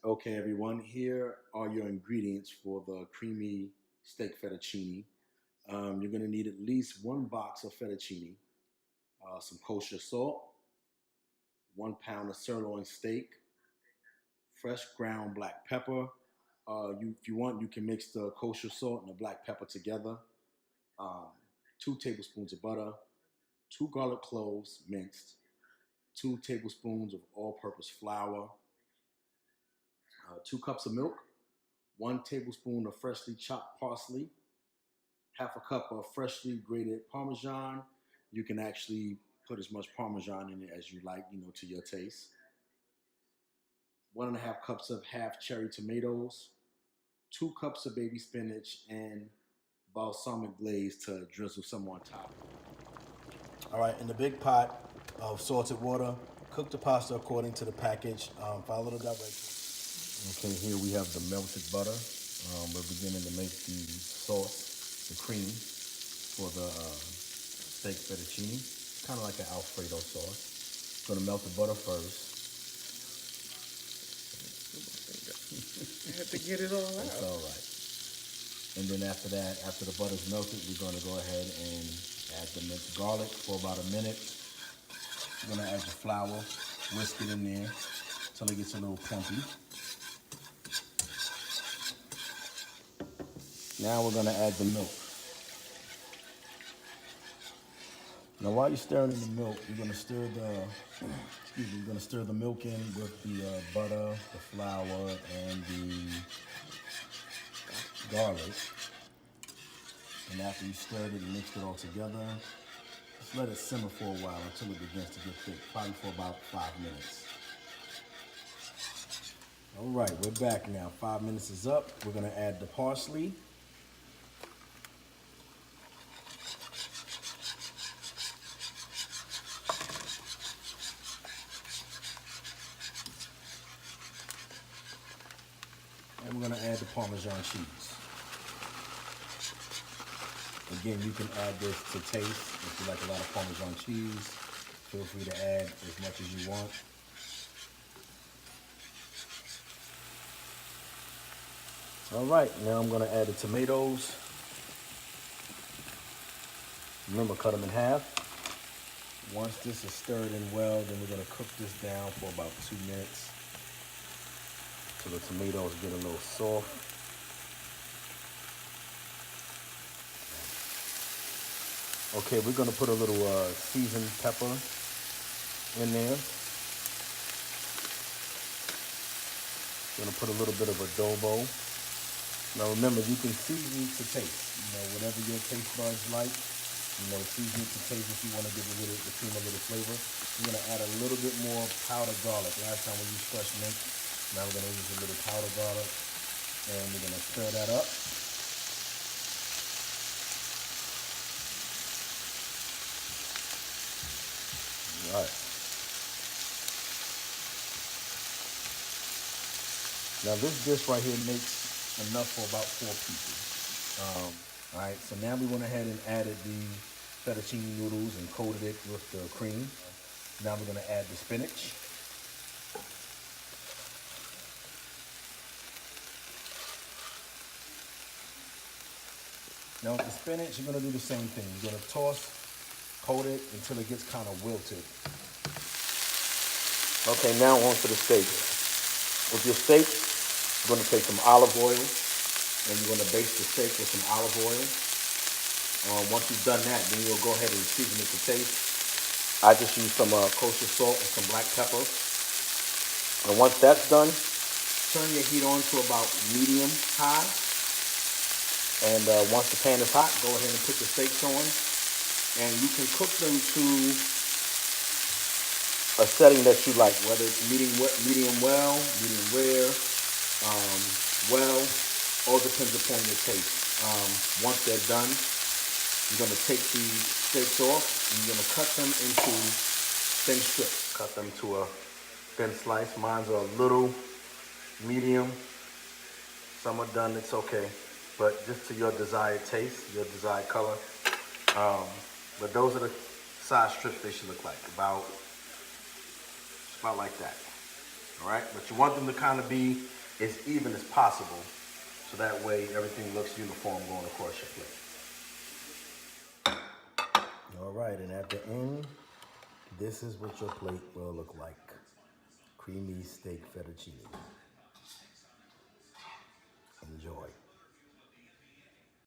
Okay, everyone, here are your ingredients for the creamy steak fettuccine. You're going to need at least one box of fettuccine, some kosher salt, 1 pound of sirloin steak, fresh ground black pepper. If you want, you can mix the kosher salt and the black pepper together. Um, 2 tablespoons of butter, two garlic cloves minced, 2 tablespoons of all-purpose flour, 2 cups of milk, 1 tablespoon of freshly chopped parsley, half a cup of freshly grated Parmesan. You can actually put as much Parmesan in it as you like, to your taste. 1.5 cups of half cherry tomatoes, 2 cups of baby spinach, and balsamic glaze to drizzle some on top. All right, in the big pot of salted water, cook the pasta according to the package. Follow the directions. Okay, here we have the melted butter. We're beginning to make the sauce, the cream for the steak fettuccine. Kind of like an Alfredo sauce. Gonna melt the butter first. I had to get it all out. That's all right. And then after that, after the butter's melted, we're gonna go ahead and add the minced garlic for about a minute. We're gonna add the flour, whisk it in there until it gets a little clumpy. Now we're gonna add the milk. Now while you're stirring in the milk, you're gonna stir the milk in with the butter, the flour, and the garlic. And after you stirred it and mixed it all together, just let it simmer for a while until it begins to get thick, probably for about 5 minutes. All right, we're back now. 5 minutes is up. We're gonna add the parsley. And we're gonna add the Parmesan cheese. Again, you can add this to taste. If you like a lot of Parmesan cheese, feel free to add as much as you want. All right, now I'm gonna add the tomatoes. Remember, cut them in half. Once this is stirred in well, then we're gonna cook this down for about 2 minutes so the tomatoes get a little soft. Okay, we're gonna put a little seasoned pepper in there. Gonna put a little bit of adobo. Now remember, you can season to taste. Whatever your taste buds like. Season it to taste if you want to give the cream a little flavor. We're gonna add a little bit more powdered garlic. Last time we used fresh mint. Now we're gonna use a little powdered garlic, and we're gonna stir that up. All right. Now this dish right here makes enough for about 4 people. All right, so now we went ahead and added the fettuccine noodles and coated it with the cream. Now we're gonna add the spinach. Now with the spinach, you're gonna do the same thing. You're gonna coat it until it gets kind of wilted. Okay, now on to the steak. With your steak, you're gonna take some olive oil and you're gonna baste the steak with some olive oil. Once you've done that, then you'll go ahead and season it to taste. I just use some kosher salt and some black pepper. And once that's done, turn your heat on to about medium high. And once the pan is hot, go ahead and put the steaks on. And you can cook them to a setting that you like, whether it's medium well, medium rare, well, all depends upon your taste. Once they're done, you're gonna take the steaks off and you're gonna cut them into thin strips. Cut them to a thin slice. Mine's a little medium. Some are done, it's okay. But just to your desired taste, your desired color. But those are the size strips they should look like. About like that. All right, but you want them to kind of be as even as possible, so that way everything looks uniform going across your plate. All right, and at the end, this is what your plate will look like. Creamy steak fettuccine. Enjoy.